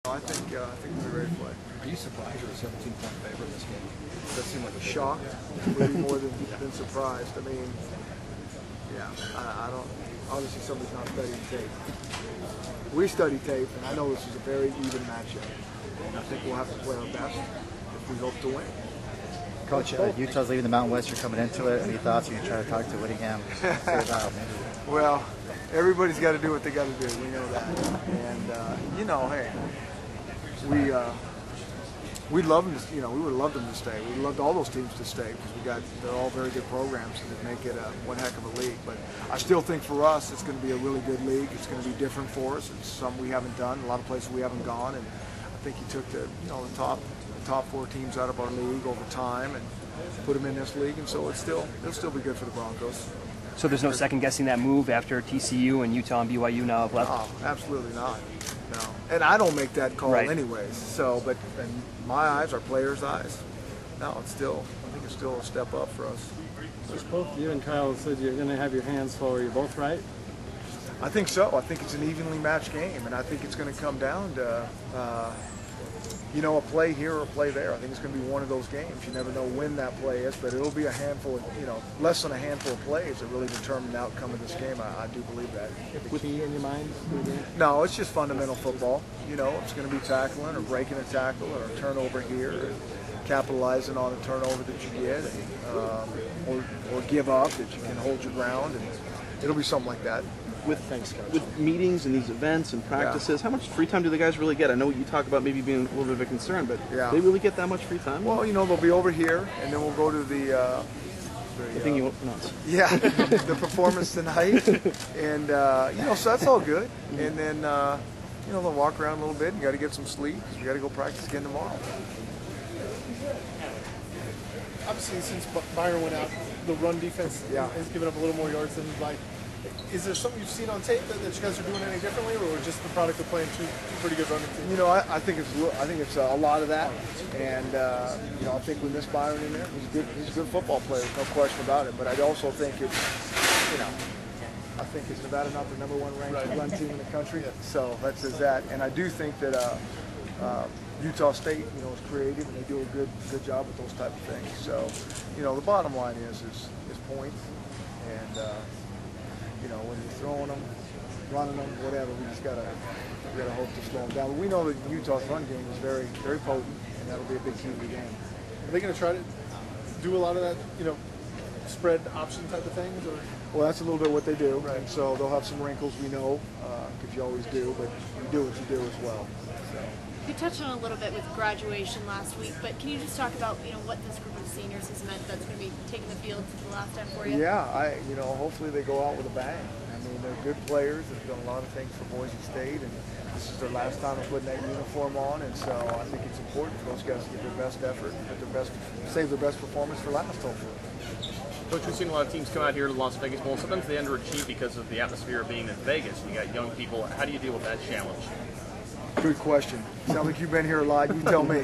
I think we're ready to play. Are you surprised you're a 17-point favorite in this game? Does that seem like a Shocked, maybe more than surprised. I mean, yeah, I don't. Obviously, somebody's not studying tape. We study tape, and I know this is a very even matchup. And I think we'll have to play our best if we hope to win. Coach, Utah's leaving the Mountain West. You're coming into it. Any thoughts? Are you trying to talk to Whittingham? Well, everybody's got to do what they got to do. We know that, and you know, hey, we'd love them to, we would love them to stay. We'd love all those teams to stay because they're all very good programs and they make it one heck of a league. But I still think for us, it's going to be a really good league. It's going to be different for us. It's some we haven't done, a lot of places we haven't gone, and I think he took the top 4 teams out of our league over time and put them in this league, and so it'll still be good for the Broncos. So there's no second guessing that move after TCU and Utah and BYU now have left? No, absolutely not. No, and I don't make that call anyways. So, but in my eyes, our players' eyes, no, I think it's still a step up for us. So both you and Kyle said you're going to have your hands full. Are you both right? I think so. I think it's an evenly matched game, and I think it's going to come down to a play here or a play there. I think it's going to be one of those games. You never know when that play is, but it'll be a handful of, less than a handful of plays that really determine the outcome of this game. I do believe that. With key in your mind? No, it's just fundamental football. It's going to be tackling or breaking a tackle or a turnover here, and capitalizing on a turnover that you get, or give up that you can hold your ground, and it'll be something like that. With meetings and these events and practices, how much free time do the guys really get? I know you talk about maybe being a little bit of a concern, but they really get that much free time? Well, they'll be over here, and then we'll go to the thing you won't pronounce. Yeah, the performance tonight, and so that's all good. And then they'll walk around a little bit. And you got to get some sleep because we got to go practice again tomorrow. Obviously, since Byron went out, the run defense has given up a little more yards than you'd like. Is there something you've seen on tape that you guys are doing any differently, or just the product of playing two pretty good running teams? I think it's a lot of that, and I think we miss Byron in there. He's a good football player, no question about it. But I also think it's Nevada not the #1 ranked run team in the country, so that says that. And I do think that Utah State, is creative and they do a good job with those type of things. So, the bottom line is points, and when you're throwing them, running them, whatever, we gotta hope to slow them down. But we know that Utah's run game is very, very potent, and that'll be a big key to the game. Are they going to try to do a lot of that, spread option type of things? Or? Well, that's a little bit what they do, and so they'll have some wrinkles, we know, because you always do, but you do what you do as well. So. You touched on a little bit with graduation last week, but can you just talk about what this group of seniors has meant that's going to be taking the field for the last time for you? Yeah, hopefully they go out with a bang. I mean, they're good players. They've done a lot of things for Boise State, and this is their last time of putting that uniform on, and so I think it's important for those guys to give their best effort, save their best performance for last, hopefully. Coach, we've seen a lot of teams come out here to the Las Vegas Bowl. Sometimes they underachieve because of the atmosphere of being in Vegas. You got young people. How do you deal with that challenge? Good question. Sounds like you've been here a lot. You tell me.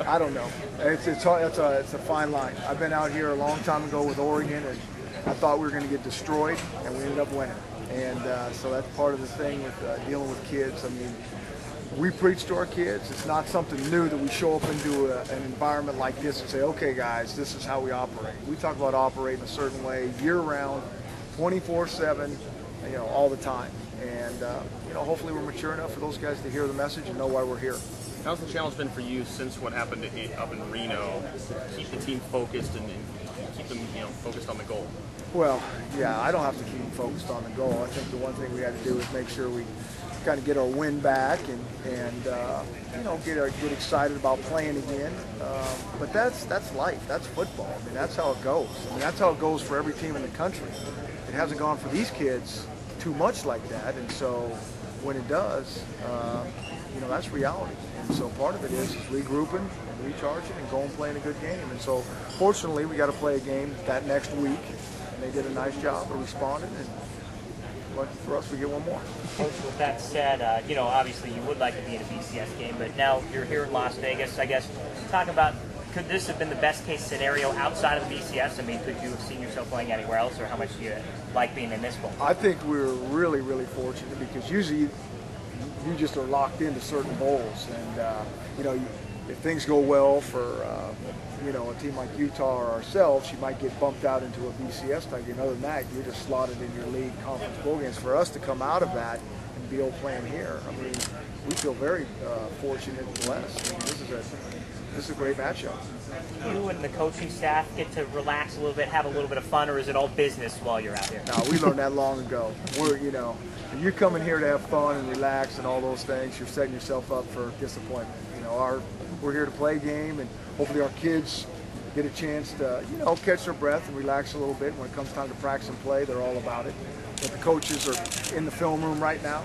I don't know. It's a fine line. I've been out here a long time ago with Oregon, and I thought we were going to get destroyed, and we ended up winning. And so that's part of the thing with dealing with kids. I mean, we preach to our kids. It's not something new that we show up into an environment like this and say, okay, guys, this is how we operate. We talk about operating a certain way year-round, 24/7, all the time. And hopefully we're mature enough for those guys to hear the message and know why we're here. How's the challenge been for you since what happened up in Reno to keep the team focused and keep them focused on the goal? Well, yeah, I don't have to keep them focused on the goal. I think the one thing we had to do is make sure we kind of get our win back and get excited about playing again. But that's life. That's football. I mean, that's how it goes. I mean, that's how it goes for every team in the country. It hasn't gone for these kids too much like that, and so when it does, that's reality. And so part of it is regrouping and recharging and going and playing a good game. And so fortunately, we got to play a game that next week, and they did a nice job of responding. And lucky for us, we get one more. Coach, with that said, obviously you would like to be in a BCS game, but now you're here in Las Vegas. I guess talk about, could this have been the best case scenario outside of the BCS? I mean, could you have seen yourself playing anywhere else, or how much do you like being in this bowl? I think we're really, really fortunate because usually you just are locked into certain bowls. And you know, if things go well for you know, a team like Utah or ourselves, you might get bumped out into a BCS type game. Other than that, you're just slotted in your league conference bowl games. For us to come out of that and be able to play here, I mean, we feel very fortunate and blessed. I mean, this is a great matchup. You and the coaching staff get to relax a little bit, have a little bit of fun, or is it all business while you're out here? No, we learned that long ago. You know, if you're coming here to have fun and relax and all those things, you're setting yourself up for disappointment. You know, we're here to play a game, and hopefully our kids get a chance to, you know, catch their breath and relax a little bit. When it comes time to practice and play, they're all about it. But the coaches are in the film room right now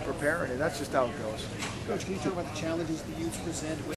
preparing, and that's just how it goes. Coach, can you talk about the challenges the youth present with